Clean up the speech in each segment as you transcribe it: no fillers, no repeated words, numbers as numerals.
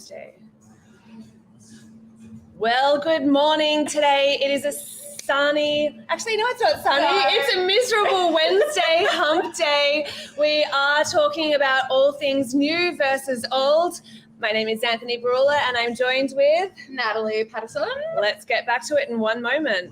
Wednesday. Well, good morning today. It is a sunny, actually, no, it's not sunny. No. It's a miserable Wednesday, hump day. We are talking about all things new versus old. My name is ZANTHANY BORULA and I'm joined with NATALIE PATTERSON. Let's get back to it in one moment.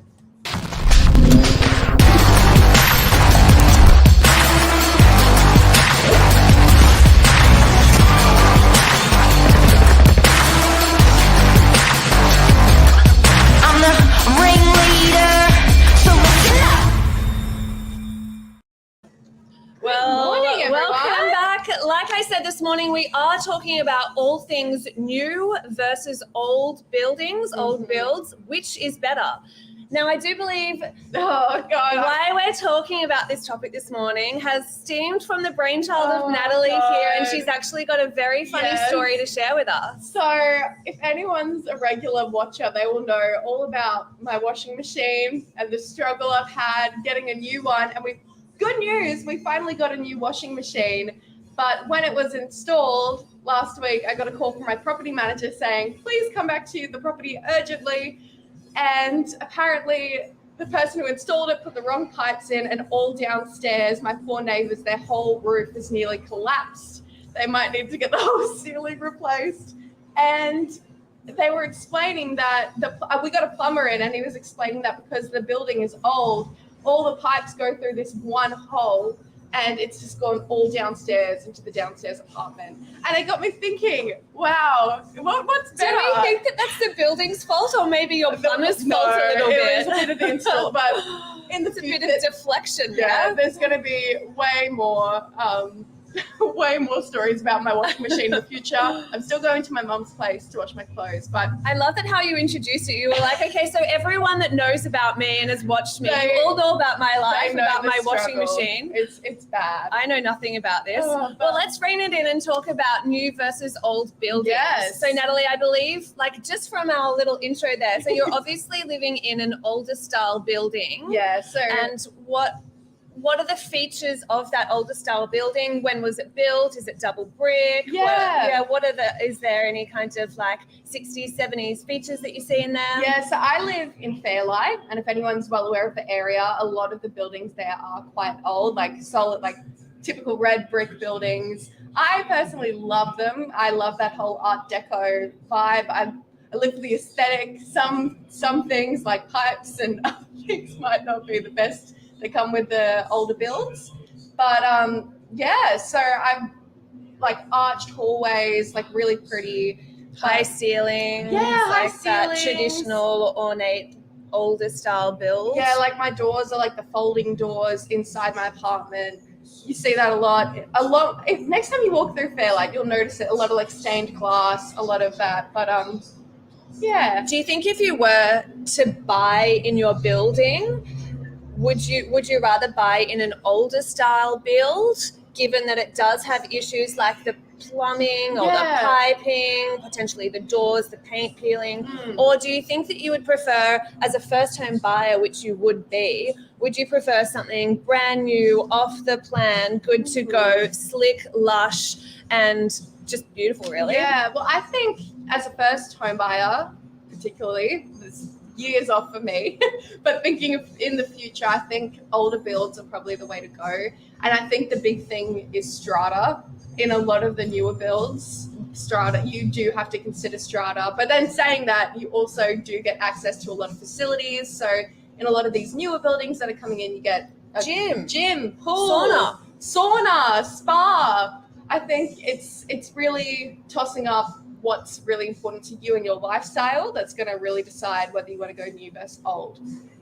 Welcome back. Like I said this morning, we are talking about all things new versus old buildings, old builds. Which is better? Now, I do believe why we're talking about this topic this morning has stemmed from the brainchild of NATALIE here, and she's actually got a very funny story to share with us. So if anyone's a regular watcher, they will know all about my washing machine and the struggle I've had getting a new one. And good news, we finally got a new washing machine. But when it was installed last week, I got a call from my property manager saying, please come back to the property urgently. And apparently the person who installed it put the wrong pipes in, and all downstairs, my poor neighbors, their whole roof is nearly collapsed. They might need to get the whole ceiling replaced. And they were explaining that we got a plumber in, and he was explaining that because the building is old, all the pipes go through this one hole, and it's just gone all downstairs into the downstairs apartment. And it got me thinking, wow, what's better? Do we think that that's the building's fault, or maybe your plumber's fault a little bit? It was a bit of the install, but in the future, a bit of deflection. Yeah, there's going to be way more stories about my washing machine in the future. I'm still going to my mum's place to wash my clothes, but I love that how you introduced it. You were like, okay, so everyone that knows about me and has watched me, you all know about my life, about my washing machine. It's bad. I know nothing about this. Well, let's rein it in and talk about new versus old buildings. Yes. So NATALIE, I believe, like just from our little intro there, so you're obviously living in an older style building. Yeah. So and what are the features of that older style building? When was it built? Is it double brick? Is there any kind of like 60s, 70s features that you see in there? Yeah, so I live in Fairlight, and if anyone's well aware of the area, a lot of the buildings there are quite old, like solid, like typical red brick buildings. I personally love them. I love that whole Art Deco vibe. I live for the aesthetic. Some things like pipes and other things might not be the best. They come with the older builds, but so I've like arched hallways, like really pretty, high ceilings, high ceilings. That traditional ornate older style build. Yeah, like my doors are like the folding doors inside my apartment. You see that a lot. Next time you walk through Fairlight, you'll notice it. A lot of like stained glass, a lot of that. But yeah. Do you think if you were to buy in your building, would you rather buy in an older style build, given that it does have issues like the plumbing or the piping, potentially the doors, the paint peeling? Or do you think that you would prefer, as a first home buyer, which you would be, would you prefer something brand new, off the plan, good to go, slick, lush, and just beautiful, really? Yeah, well, I think as a first home buyer, particularly, years off for me, but thinking of in the future, I think older builds are probably the way to go. And I think the big thing is strata. In a lot of the newer builds, strata, you do have to consider strata. But then saying that, you also do get access to a lot of facilities. So in a lot of these newer buildings that are coming in, you get a gym, pool, sauna, spa. I think it's really tossing up what's really important to you and your lifestyle that's going to really decide whether you want to go new versus old.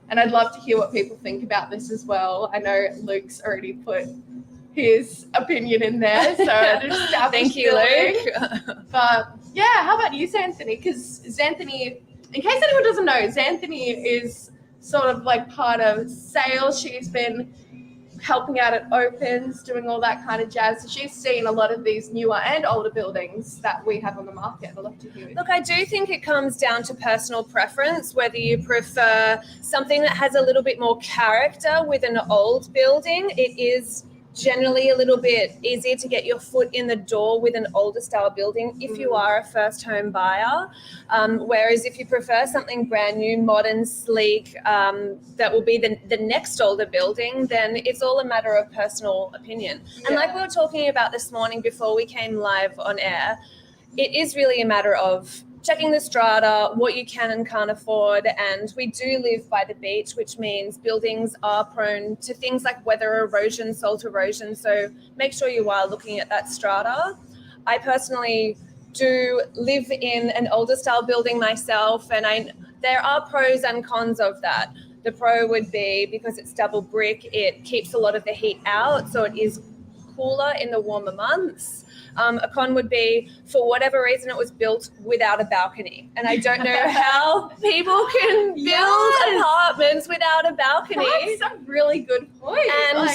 And I'd love to hear what people think about this as well. I know Luke's already put his opinion in there, so thank you, Luke. But yeah, how about you, ZANTHANY? Because ZANTHANY, in case anyone doesn't know, ZANTHANY is sort of like part of sales. She's been helping out at opens, doing all that kind of jazz. So she's seen a lot of these newer and older buildings that we have on the market. I'd love to hear. Look, I do think it comes down to personal preference, whether you prefer something that has a little bit more character with an old building. It is generally a little bit easier to get your foot in the door with an older style building if you are a first home buyer. Whereas if you prefer something brand new, modern, sleek, that will be the next older building, then it's all a matter of personal opinion. Yeah. And like we were talking about this morning before we came live on air, it is really a matter of checking the strata, what you can and can't afford. And we do live by the beach, which means buildings are prone to things like weather erosion, salt erosion. So make sure you are looking at that strata. I personally do live in an older style building myself, and there are pros and cons of that. The pro would be because it's double brick, it keeps a lot of the heat out, so it is cooler in the warmer months. A con would be, for whatever reason, it was built without a balcony. And I don't know how people can build apartments without a balcony. That's a really good point. And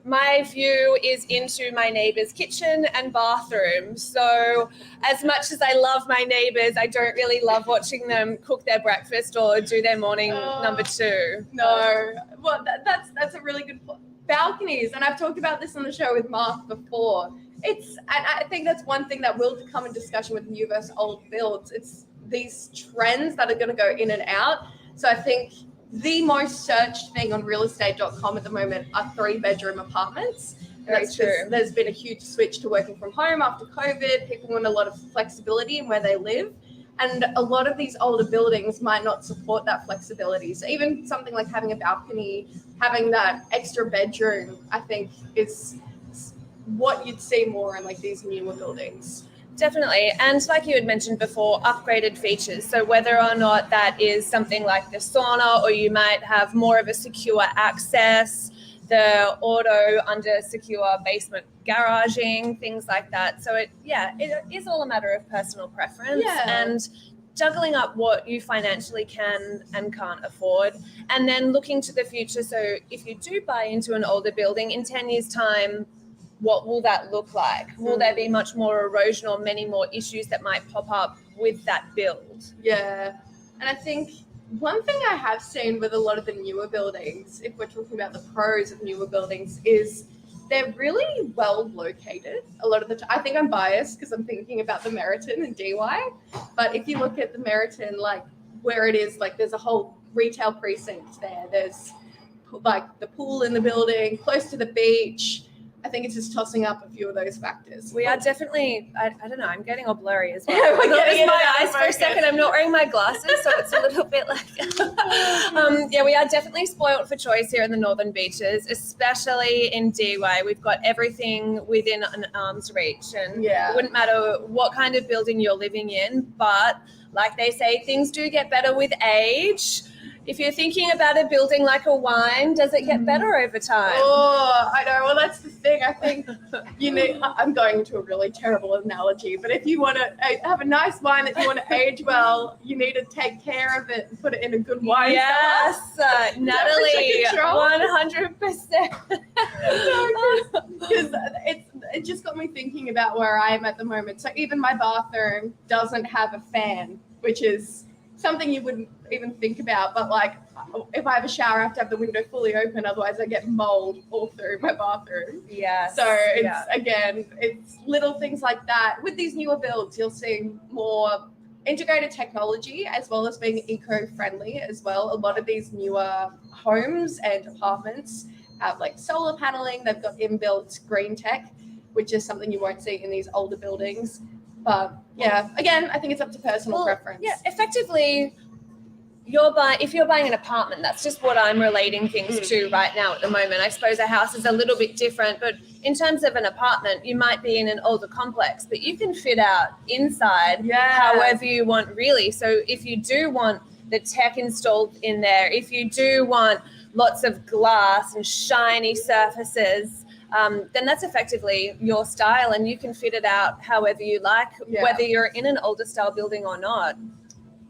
my view is into my neighbour's kitchen and bathroom. So as much as I love my neighbours, I don't really love watching them cook their breakfast or do their morning number two. No. Well, that's a really good point. Balconies, and I've talked about this on the show with Mark before. And I think that's one thing that will come in discussion with new versus old builds. It's these trends that are going to go in and out. So I think the most searched thing on realestate.com at the moment are 3-bedroom apartments. Very true. There's been a huge switch to working from home after COVID. People want a lot of flexibility in where they live. And a lot of these older buildings might not support that flexibility. So even something like having a balcony, having that extra bedroom, I think is what you'd see more in like these newer buildings. Definitely. And like you had mentioned before, upgraded features. So whether or not that is something like the sauna, or you might have more of a secure access, the auto under secure basement garaging, things like that. So it is all a matter of personal preference and juggling up what you financially can and can't afford, and then looking to the future. So if you do buy into an older building in 10 years' time, what will that look like? Will there be much more erosion or many more issues that might pop up with that build? Yeah. And I think one thing I have seen with a lot of the newer buildings, if we're talking about the pros of newer buildings, is they're really well located. A lot of the time, I think I'm biased because I'm thinking about the Meriton and DY. But if you look at the Meriton, like where it is, like there's a whole retail precinct there. There's like the pool in the building, close to the beach. I think it's just tossing up a few of those factors. We are definitely, I don't know, I'm getting all blurry as well. Yeah, we're getting my eyes for a second. I'm not wearing my glasses, so it's a little bit like, we are definitely spoiled for choice here in the Northern Beaches, especially in DY. We've got everything within an arm's reach, and it wouldn't matter what kind of building you're living in, but like they say, things do get better with age. If you're thinking about a building like a wine, does it get better over time? Oh, I know. Well, that's the thing. I think you need, I'm going into a really terrible analogy, but if you want to have a nice wine that you want to age well, you need to take care of it and put it in a good wine cellar. Yes, Natalie, 100%. Because it just got me thinking about where I am at the moment. So even my bathroom doesn't have a fan, which is something you wouldn't even think about, but like if I have a shower, I have to have the window fully open, otherwise I get mold all through my bathroom. Yes. So it's little things like that. With these newer builds, you'll see more integrated technology as well as being eco-friendly as well. A lot of these newer homes and apartments have like solar paneling. They've got inbuilt green tech, which is something you won't see in these older buildings. But again, I think it's up to personal preference. Yeah, effectively, if you're buying an apartment, that's just what I'm relating things to right now at the moment. I suppose a house is a little bit different, but in terms of an apartment, you might be in an older complex, but you can fit out inside however you want, really. So if you do want the tech installed in there, if you do want lots of glass and shiny surfaces, then that's effectively your style, and you can fit it out however you like, whether you're in an older style building or not.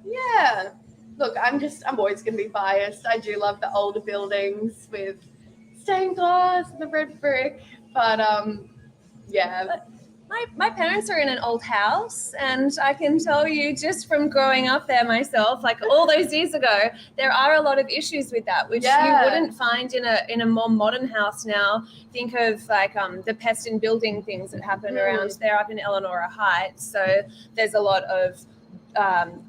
Yeah. Look, I'm always going to be biased. I do love the older buildings with stained glass and the red brick, but Like My parents are in an old house, and I can tell you just from growing up there myself, like all those years ago, there are a lot of issues with that, which you wouldn't find in a more modern house now. Think of like the pest in building things that happen around there up in Eleanora Heights. So there's a lot of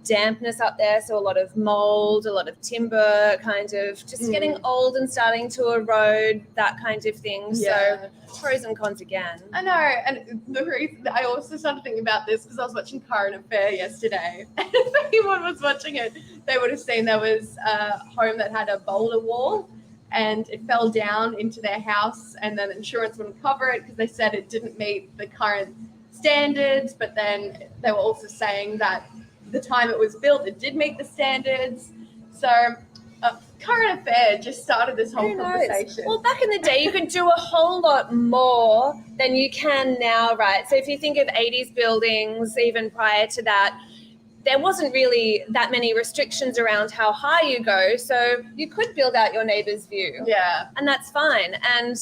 dampness up there, so a lot of mold, a lot of timber kind of just getting old and starting to erode, that kind of thing. So pros and cons again. I know, and the reason I also started thinking about this because I was watching Current Affair yesterday, and if anyone was watching it, they would have seen there was a home that had a boulder wall, and it fell down into their house, and then insurance wouldn't cover it because they said it didn't meet the current standards, but then they were also saying that the time it was built, it did meet the standards. So Current Affair just started this whole conversation. Well, back in the day, you could do a whole lot more than you can now, right? So if you think of 80s buildings, even prior to that, there wasn't really that many restrictions around how high you go. So you could build out your neighbor's view. Yeah. And that's fine. And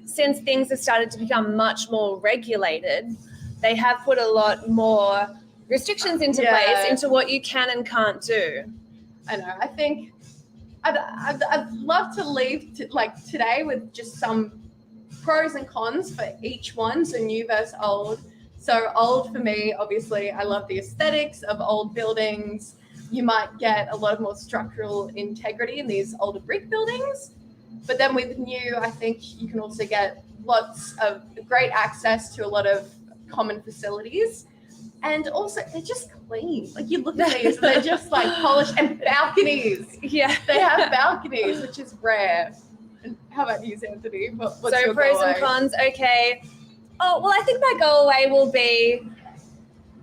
since things have started to become much more regulated, they have put a lot more restrictions into place into what you can and can't do. I know. I think I'd love to leave today with just some pros and cons for each one, so new versus old. So old for me, obviously, I love the aesthetics of old buildings. You might get a lot more structural integrity in these older brick buildings. But then with new, I think you can also get lots of great access to a lot of common facilities. And also, they're just clean. Like, you look at these, and they're just like polished, and balconies. Yeah. They have balconies, which is rare. And how about you, Anthony? What's so your pros go-away? and cons, okay. Oh, well, I think my go-away will be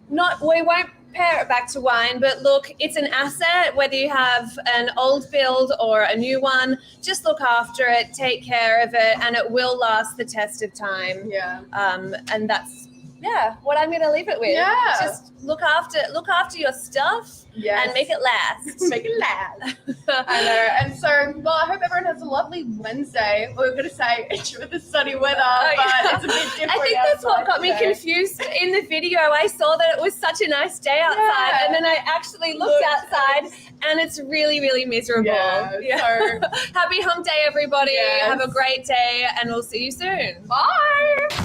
we won't pair it back to wine, but look, it's an asset, whether you have an old build or a new one. Just look after it, take care of it, and it will last the test of time. Yeah. And that's what I'm going to leave it with. Yeah. Just look after your stuff and make it last. Make it last. I know. And so, well, I hope everyone has a lovely Wednesday. We were going to say with the sunny weather, but it's a bit different. I think that's what got me today. Confused in the video. I saw that it was such a nice day outside, and then I actually looked outside, and it's really, really miserable. Yeah. So happy hump day, everybody. Yes. Have a great day, and we'll see you soon. Bye.